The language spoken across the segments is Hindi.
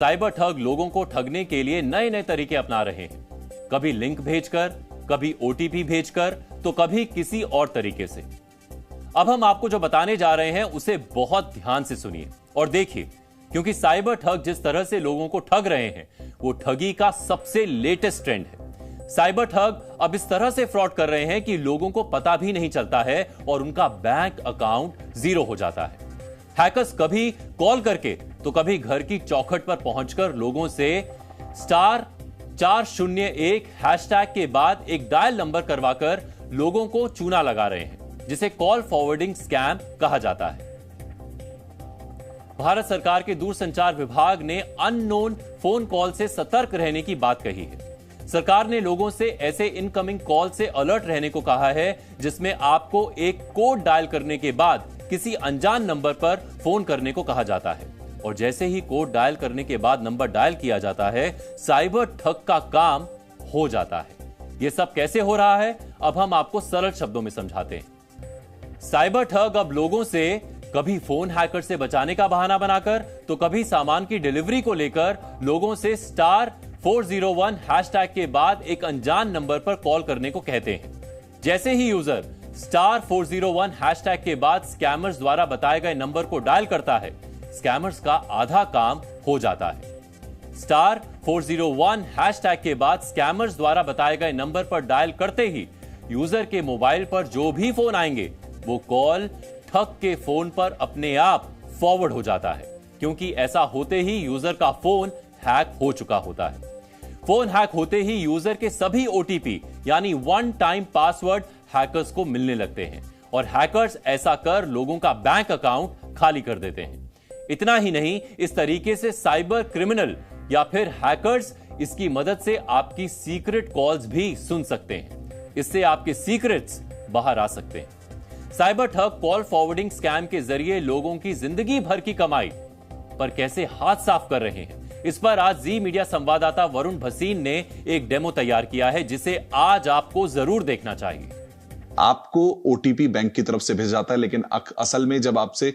साइबर ठग लोगों को ठगने के लिए नए नए तरीके अपना रहे हैं। कभी लिंक भेजकर, कभी ओटीपी भेजकर, तो कभी किसी और तरीके से। अब हम आपको जो बताने जा रहे हैं उसे बहुत ध्यान से सुनिए और देखिए, क्योंकि साइबर ठग जिस तरह से लोगों को ठग रहे हैं वो ठगी का सबसे लेटेस्ट ट्रेंड है। साइबर ठग अब इस तरह से फ्रॉड कर रहे हैं कि लोगों को पता भी नहीं चलता है और उनका बैंक अकाउंट जीरो हो जाता है। हैकर्स कभी कॉल करके तो कभी घर की चौखट पर पहुंचकर लोगों से *401 हैशटैग के बाद एक डायल नंबर करवाकर लोगों को चूना लगा रहे हैं, जिसे कॉल फॉरवर्डिंग स्कैम कहा जाता है। भारत सरकार के दूरसंचार विभाग ने अननोन फोन कॉल से सतर्क रहने की बात कही है। सरकार ने लोगों से ऐसे इनकमिंग कॉल से अलर्ट रहने को कहा है जिसमें आपको एक कोड डायल करने के बाद किसी अनजान नंबर पर फोन करने को कहा जाता है और जैसे ही कोड डायल करने के बाद नंबर डायल किया जाता है, साइबर ठग का काम हो जाता है। यह सब कैसे हो रहा है, अब हम आपको सरल शब्दों में समझाते हैं। साइबर ठग अब लोगों से कभी फोन हैकर से बचाने का बहाना बनाकर तो कभी सामान की डिलीवरी को लेकर लोगों से *401 हैशटैग के बाद एक अनजान नंबर पर कॉल करने को कहते हैं। जैसे ही यूजर *401 हैशटैग के बाद स्कैमर्स द्वारा बताए गए नंबर को डायल करता है, स्कैमर्स का आधा काम हो जाता है। *401 हैशटैग के बाद स्कैमर्स द्वारा बताए गए नंबर पर डायल करते ही यूजर के मोबाइल पर जो भी फोन आएंगे वो कॉल ठग के फोन पर अपने आप फॉरवर्ड हो जाता है, क्योंकि ऐसा होते ही यूजर का फोन हैक हो चुका होता है। फोन हैक होते ही यूजर के सभी ओटीपी यानी वन टाइम पासवर्ड हैकर्स को मिलने लगते हैं और हैकर्स ऐसा कर लोगों का बैंक अकाउंट खाली कर देते हैं। इतना ही नहीं, इस तरीके से साइबर क्रिमिनल या फिर हैकर्स इसकी मदद से आपकी सीक्रेट कॉल्स भी सुन सकते हैं। इससे आपके सीक्रेट्स बाहर आ सकते हैं। साइबर ठग कॉल फॉरवर्डिंग स्कैम के जरिए लोगों की जिंदगी भर की कमाई पर कैसे हाथ साफ कर रहे हैं, इस पर आज जी मीडिया संवाददाता वरुण भसीन ने एक डेमो तैयार किया है, जिसे आज आपको जरूर देखना चाहिए। आपको ओटीपी बैंक की तरफ से भेजा जाता है, लेकिन असल में जब आपसे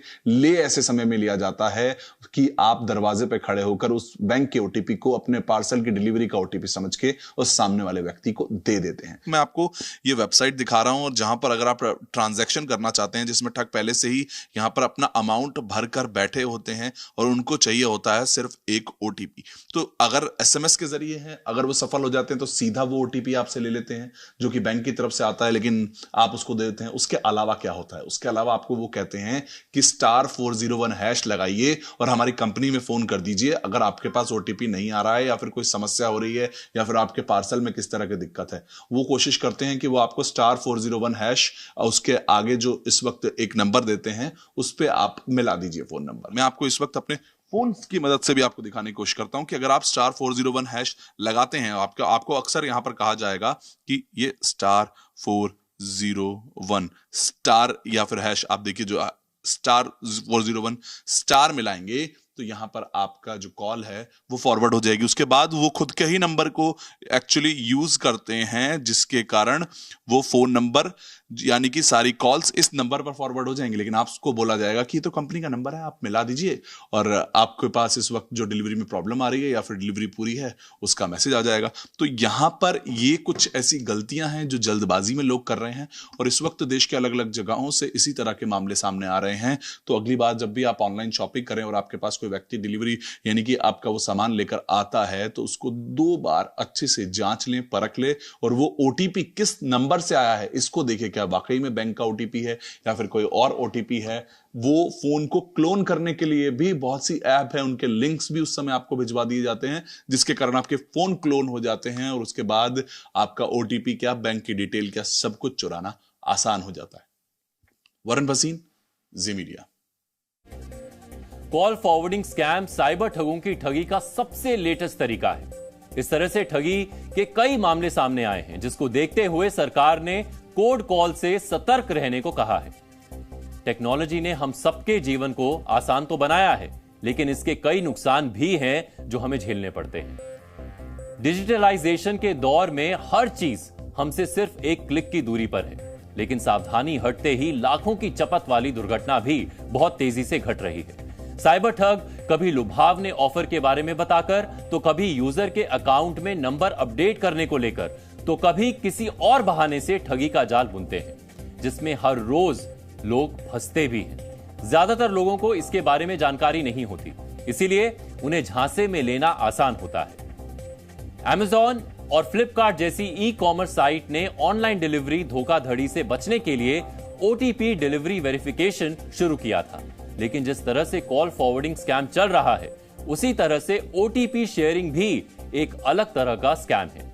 ऐसे समय में लिया जाता है कि आप दरवाजे पे खड़े होकर उस बैंक के ओटीपी को अपने पार्सल की डिलीवरी का ओटीपी समझ के उस सामने वाले व्यक्ति को दे देते हैं। मैं आपको ये वेबसाइट दिखा रहा हूं और जहां पर अगर आप ट्रांजैक्शन करना चाहते हैं जिसमें ठग पहले से ही यहां पर अपना अमाउंट भरकर बैठे होते हैं और उनको चाहिए होता है सिर्फ एक ओटीपी, तो अगर एसएमएस के जरिए है, अगर वो सफल हो जाते हैं तो सीधा वो ओटीपी आपसे ले लेते हैं जो कि बैंक की तरफ से आता है, लेकिन आप उसको दे देते हैं। उसके अलावा क्या होता है, उसके अलावा आपको वो कहते हैं कि *401 हैश लगाइए और हमारी कंपनी में फोन कर दीजिए अगर आपके पास ओटीपी नहीं आ रहा है या फिर कोई समस्या हो रही है या फिर आपके पार्सल में किस तरह की दिक्कत है। वो कोशिश करते हैं कि वो आपको *401 हैश उसके आगे जो इस वक्त एक नंबर देते हैं उस पर आप मिला दीजिए फोन नंबर। मैं आपको इस वक्त अपने फोन की मदद से भी आपको दिखाने की कोशिश करता हूं कि अगर आप *401 हैश लगाते हैं आपको अक्सर यहां पर कहा जाएगा कि ये *401 स्टार या फिर हैश, आप देखिए जो *401 स्टार मिलाएंगे तो यहां पर आपका जो कॉल है वो फॉरवर्ड हो जाएगी। उसके बाद वो खुद के ही नंबर को एक्चुअली यूज करते हैं, जिसके कारण वो फोन नंबर यानी कि सारी कॉल्स इस नंबर पर फॉरवर्ड हो जाएंगी, लेकिन आपको बोला जाएगा कि ये तो कंपनी का नंबर है, आप मिला दीजिए और आपके पास इस वक्त जो डिलीवरी में प्रॉब्लम आ रही है या फिर डिलीवरी पूरी है उसका मैसेज आ जाएगा। तो यहां पर ये कुछ ऐसी गलतियां हैं जो जल्दबाजी में लोग कर रहे हैं और इस वक्त देश के अलग अलग जगहों से इसी तरह के मामले सामने आ रहे हैं। तो अगली बार जब भी आप ऑनलाइन शॉपिंग करें और आपके पास कोई व्यक्ति डिलीवरी यानी कि आपका वो सामान लेकर आता है तो उसको 2 बार अच्छे से जांच लें, परख लें और वो ओटीपी किस नंबर से आया है इसको देखें, क्या वाकई में बैंक का ओटीपी है या फिर कोई और ओटीपी है। वो फोन को क्लोन करने के लिए भी बहुत सी ऐप है, उनके लिंक्स भी उस समय आपको भिजवा दिए जाते हैं जिसके कारण आपके फोन क्लोन हो जाते हैं और उसके बाद आपका ओटीपी क्या, बैंक की डिटेल क्या, सब कुछ चुराना आसान हो जाता है। Varun Bhasin, Zee media. Call forwarding scam cyber ठगों की ठगी का सबसे लेटेस्ट तरीका है। इस तरह से ठगी के कई मामले सामने आए हैं, जिसको देखते हुए सरकार ने कोड कॉल से सतर्क रहने को कहा है। टेक्नोलॉजी ने हम सबके जीवन को आसान तो बनाया है, लेकिन इसके कई नुकसान भी हैं जो हमें झेलने पड़ते हैं। डिजिटलाइजेशन के दौर में हर चीज हमसे सिर्फ एक क्लिक की दूरी पर है, लेकिन सावधानी हटते ही लाखों की चपत वाली दुर्घटना भी बहुत तेजी से घट रही है। साइबर ठग कभी लुभावने ऑफर के बारे में बताकर, तो कभी यूजर के अकाउंट में नंबर अपडेट करने को लेकर, तो कभी किसी और बहाने से ठगी का जाल बुनते हैं, जिसमें हर रोज लोग फंसते भी हैं। ज्यादातर लोगों को इसके बारे में जानकारी नहीं होती, इसीलिए उन्हें झांसे में लेना आसान होता है। Amazon और फ्लिपकार्ट जैसी ई कॉमर्स साइट ने ऑनलाइन डिलीवरी धोखाधड़ी से बचने के लिए ओटीपी डिलीवरी वेरिफिकेशन शुरू किया था, लेकिन जिस तरह से कॉल फॉरवर्डिंग स्कैम चल रहा है, उसी तरह से ओटीपी शेयरिंग भी एक अलग तरह का स्कैम है।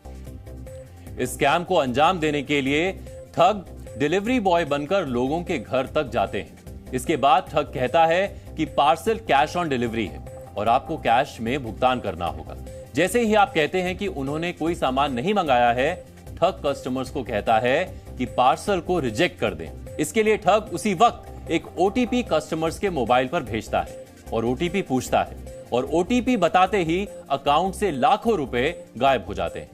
इस स्कैम को अंजाम देने के लिए ठग डिलीवरी बॉय बनकर लोगों के घर तक जाते हैं। इसके बाद ठग कहता है कि पार्सल कैश ऑन डिलीवरी है और आपको कैश में भुगतान करना होगा। जैसे ही आप कहते हैं कि उन्होंने कोई सामान नहीं मंगाया है, ठग कस्टमर्स को कहता है कि पार्सल को रिजेक्ट कर दें। इसके लिए ठग उसी वक्त एक ओटीपी कस्टमर्स के मोबाइल पर भेजता है और ओटीपी पूछता है, और ओटीपी बताते ही अकाउंट से लाखों रुपए गायब हो जाते हैं।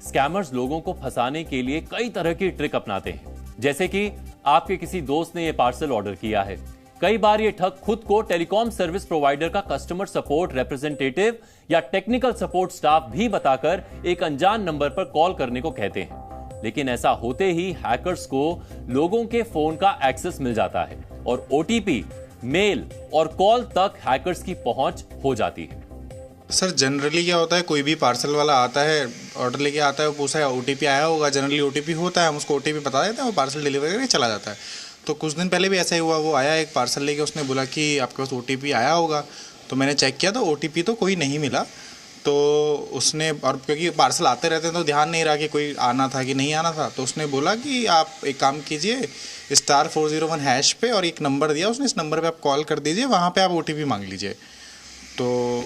स्कैमर्स लोगों को फंसाने के लिए कई तरह की ट्रिक अपनाते हैं, जैसे कि आपके किसी दोस्त ने यह पार्सल ऑर्डर किया है। कई बार ये ठग खुद को टेलीकॉम सर्विस प्रोवाइडर का कस्टमर सपोर्ट रिप्रेजेंटेटिव या टेक्निकल सपोर्ट स्टाफ भी बताकर एक अनजान नंबर पर कॉल करने को कहते हैं। लेकिन ऐसा होते ही हैकर्स को लोगों के फोन का एक्सेस मिल जाता है और ओटीपी, मेल और कॉल तक हैकर्स की पहुंच हो जाती है। सर जनरली क्या होता है, कोई भी पार्सल वाला आता है, ऑर्डर लेके आता है, वो पूछा है ओटीपी आया होगा, जनरली ओटीपी होता है, हम उसको ओटीपी बता देते हैं, वो पार्सल डिलीवर करके चला जाता है। तो कुछ दिन पहले भी ऐसा ही हुआ, वो आया एक पार्सल लेके, उसने बोला कि आपके पास ओटीपी आया होगा। तो मैंने चेक किया तो ओटीपी तो कोई नहीं मिला। तो उसने, और क्योंकि पार्सल आते रहते हैं तो ध्यान नहीं रहा कि कोई आना था कि नहीं आना था, तो उसने बोला कि आप एक काम कीजिए, *401# पे, और एक नंबर दिया उसने, इस नंबर पे आप कॉल कर दीजिए, वहाँ पे आप ओटीपी मांग लीजिए। तो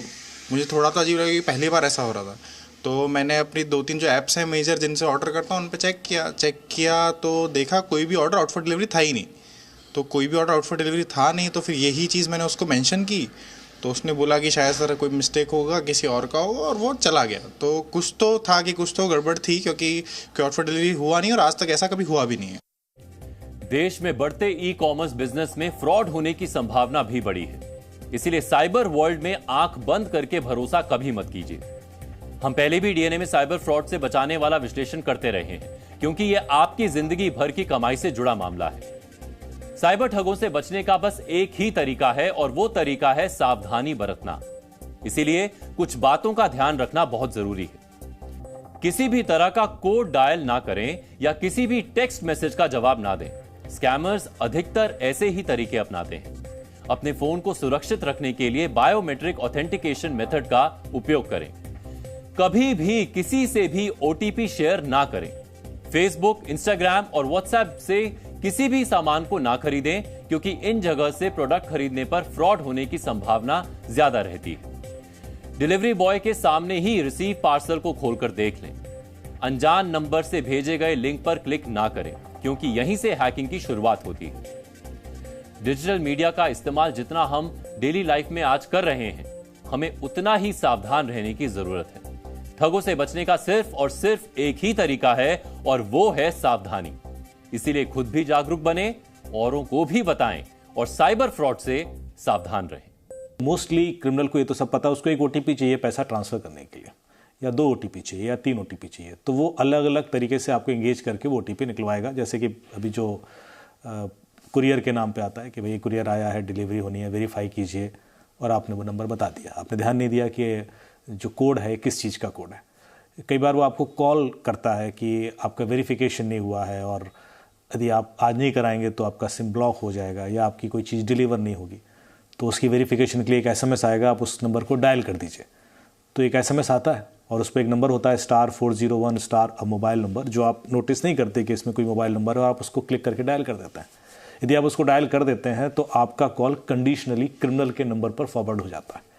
मुझे थोड़ा तो अजीब लगा कि पहली बार ऐसा हो रहा था। तो मैंने अपनी 2-3 जो ऐप्स हैं मेजर जिनसे ऑर्डर करता हूँ उन पे चेक किया तो देखा कोई भी ऑर्डर आउट फॉर डिलीवरी था ही नहीं। तो कोई भी ऑर्डर आउट फॉर डिलीवरी था नहीं, तो फिर यही चीज़ मैंने उसको मेंशन की, तो उसने बोला कि शायद सर कोई मिस्टेक होगा, किसी और का होगा, और वो चला गया। तो कुछ तो था कि कुछ तो गड़बड़ थी, क्योंकि कोई आउट फॉर डिलीवरी हुआ नहीं और आज तक ऐसा कभी हुआ भी नहीं है। देश में बढ़ते ई कॉमर्स बिजनेस में फ्रॉड होने की संभावना भी बढ़ी है, इसीलिए साइबर वर्ल्ड में आंख बंद करके भरोसा कभी मत कीजिए। हम पहले भी डीएनए में साइबर फ्रॉड से बचाने वाला विश्लेषण करते रहे हैं, क्योंकि यह आपकी जिंदगी भर की कमाई से जुड़ा मामला है। साइबर ठगों से बचने का बस एक ही तरीका है, और वो तरीका है सावधानी बरतना। इसीलिए कुछ बातों का ध्यान रखना बहुत जरूरी है। किसी भी तरह का कोड डायल ना करें या किसी भी टेक्स्ट मैसेज का जवाब ना दें। स्कैमर्स अधिकतर ऐसे ही तरीके अपनाते हैं। अपने फोन को सुरक्षित रखने के लिए बायोमेट्रिक ऑथेंटिकेशन मेथड का उपयोग करें। कभी भी किसी से भी ओटीपी शेयर ना करें। फेसबुक, इंस्टाग्राम और व्हाट्सएप से किसी भी सामान को ना खरीदें, क्योंकि इन जगह से प्रोडक्ट खरीदने पर फ्रॉड होने की संभावना ज्यादा रहती है। डिलीवरी बॉय के सामने ही रिसीव पार्सल को खोलकर देख लें। अनजान नंबर से भेजे गए लिंक पर क्लिक ना करें, क्योंकि यहीं से हैकिंग की शुरुआत होती है। डिजिटल मीडिया का इस्तेमाल जितना हम डेली लाइफ में आज कर रहे हैं, हमें उतना ही सावधान रहने की जरूरत है। ठगों से बचने का सिर्फ और सिर्फ एक ही तरीका है, और वो है सावधानी। इसीलिए खुद भी जागरूक बने, औरों को भी बताएं और साइबर फ्रॉड से सावधान रहें। मोस्टली क्रिमिनल को ये तो सब पता है, उसको एक ओटीपी चाहिए पैसा ट्रांसफर करने के लिए, या 2 ओटीपी चाहिए या 3 ओटीपी चाहिए, तो वो अलग अलग तरीके से आपको एंगेज करके वो ओटीपी निकलवाएगा। जैसे कि अभी जो कुरियर के नाम पे आता है कि भाई कुरियर आया है, डिलीवरी होनी है, वेरीफाई कीजिए, और आपने वो नंबर बता दिया, आपने ध्यान नहीं दिया कि जो कोड है किस चीज़ का कोड है। कई बार वो आपको कॉल करता है कि आपका वेरिफिकेशन नहीं हुआ है, और यदि आप आज नहीं कराएंगे तो आपका सिम ब्लॉक हो जाएगा या आपकी कोई चीज़ डिलीवर नहीं होगी। तो उसकी वेरिफिकेशन के लिए एक एसएमएस आएगा, आप उस नंबर को डायल कर दीजिए। तो एक एसएमएस आता है और उस पर एक नंबर होता है *401* मोबाइल नंबर, जो आप नोटिस नहीं करते कि इसमें कोई मोबाइल नंबर है, और आप उसको क्लिक करके डायल कर देते हैं। यदि आप उसको डायल कर देते हैं तो आपका कॉल कंडीशनली क्रिमिनल के नंबर पर फॉरवर्ड हो जाता है।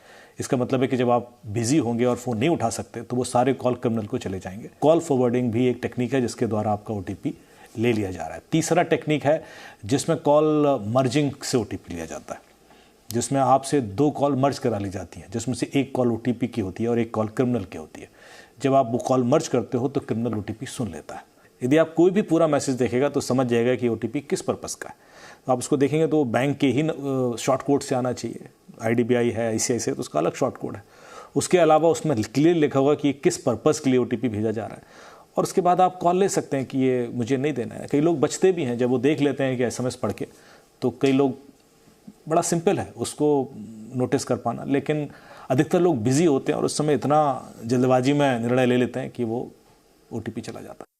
इसका मतलब है कि जब आप बिजी होंगे और फ़ोन नहीं उठा सकते तो वो सारे कॉल क्रिमिनल को चले जाएंगे। कॉल फॉरवर्डिंग भी एक टेक्निक है जिसके द्वारा आपका ओटीपी ले लिया जा रहा है। तीसरा टेक्निक है जिसमें कॉल मर्जिंग से ओटीपी लिया जाता है, जिसमें आपसे 2 कॉल मर्ज करा ली जाती हैं, जिसमें से एक कॉल ओटीपी की होती है और एक कॉल क्रिमिनल की होती है। जब आप वो कॉल मर्ज करते हो तो क्रिमिनल ओटीपी सुन लेता है। यदि आप कोई भी पूरा मैसेज देखेगा तो समझ जाएगा कि ओटीपी किस पर्पस का है। तो आप उसको देखेंगे तो बैंक के ही शॉर्ट कोड से आना चाहिए। IDBI है, ICICI है, तो उसका अलग शॉर्ट कोड है। उसके अलावा उसमें क्लियर लिखा होगा कि किस पर्पज़ के लिए OTP भेजा जा रहा है, और उसके बाद आप कॉल ले सकते हैं कि ये मुझे नहीं देना है। कई लोग बचते भी हैं, जब वो देख लेते हैं कि SMS पढ़ के, तो कई लोग, बड़ा सिंपल है उसको नोटिस कर पाना, लेकिन अधिकतर लोग बिजी होते हैं और उस समय इतना जल्दबाजी में निर्णय ले लेते हैं कि वो OTP चला जाता है।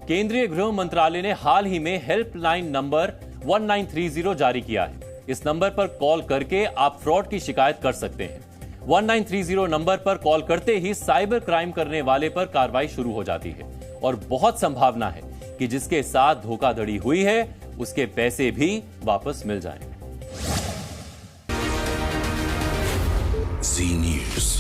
केंद्रीय गृह मंत्रालय ने हाल ही में हेल्पलाइन नंबर 1930 जारी किया है। इस नंबर पर कॉल करके आप फ्रॉड की शिकायत कर सकते हैं। 1930 नंबर पर कॉल करते ही साइबर क्राइम करने वाले पर कार्रवाई शुरू हो जाती है और बहुत संभावना है कि जिसके साथ धोखाधड़ी हुई है उसके पैसे भी वापस मिल जाएं। Zee News।